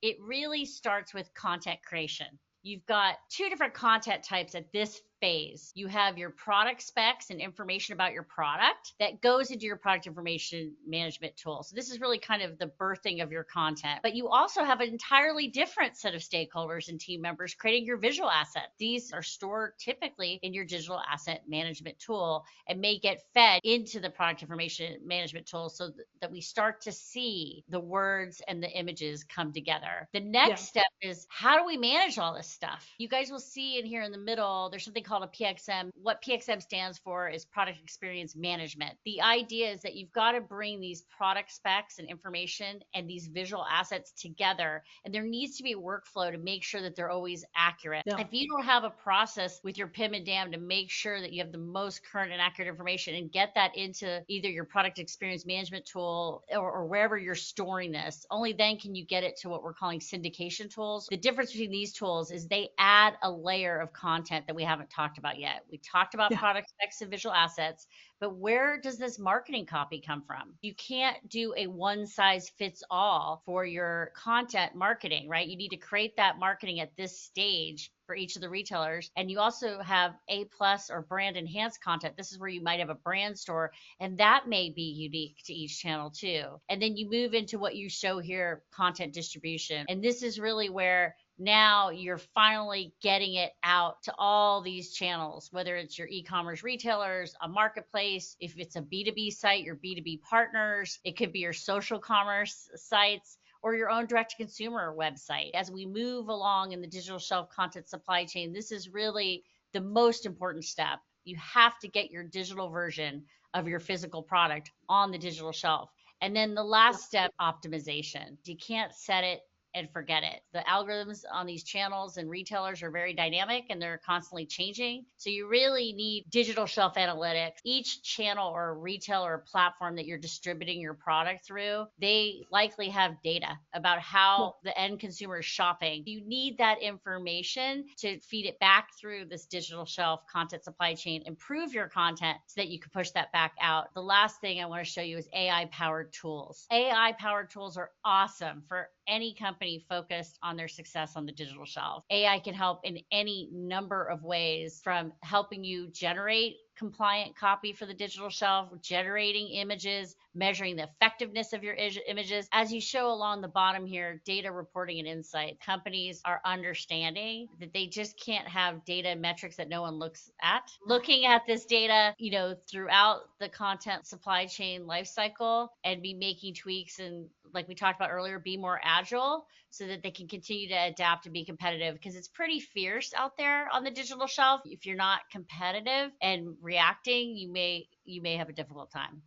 It really starts with content creation. You've got two different content types at this phase. You have your product specs and information about your product that goes into your product information management tool. So this is really kind of the birthing of your content. But you also have an entirely different set of stakeholders and team members creating your visual asset. These are stored typically in your digital asset management tool and may get fed into the product information management tool so that we start to see the words and the images come together. The next step is, how do we manage all this stuff? You guys will see in here in the middle, there's something called a PXM. What PXM stands for is product experience management. The idea is that you've got to bring these product specs and information and these visual assets together, and there needs to be a workflow to make sure that they're always accurate. If you don't have a process with your PIM and DAM to make sure that you have the most current and accurate information and get that into either your product experience management tool or wherever you're storing this, only then can you get it to what we're calling syndication tools. The difference between these tools is they add a layer of content that we haven't talked about yet. We talked about product specs and visual assets, but where does this marketing copy come from? You can't do a one size fits all for your content marketing, right? You need to create that marketing at this stage for each of the retailers. And you also have A plus or brand enhanced content. This is where you might have a brand store, and that may be unique to each channel too. And then you move into what you show here, content distribution. And this is really where now you're finally getting it out to all these channels, whether it's your e-commerce retailers, a marketplace, if it's a B2B site, your B2B partners, it could be your social commerce sites, or your own direct to consumer website. As we move along in the digital shelf content supply chain, this is really the most important step. You have to get your digital version of your physical product on the digital shelf. And then the last step, optimization. You can't set it and forget it. The algorithms on these channels and retailers are very dynamic and they're constantly changing. So you really need digital shelf analytics. Each channel or retailer or platform that you're distributing your product through, they likely have data about how the end consumer is shopping. You need that information to feed it back through this digital shelf content supply chain, improve your content so that you can push that back out. The last thing I want to show you is AI powered tools. AI powered tools are awesome for any company focused on their success on the digital shelf. AI can help in any number of ways, from helping you generate compliant copy for the digital shelf, generating images, measuring the effectiveness of your images. As you show along the bottom here, data reporting and insight. Companies are understanding that they just can't have data and metrics that no one looks at. Looking at this data, throughout the content supply chain lifecycle, and be making tweaks and, like we talked about earlier, be more agile so that they can continue to adapt and be competitive, because it's pretty fierce out there on the digital shelf. If you're not competitive and reacting, you may have a difficult time.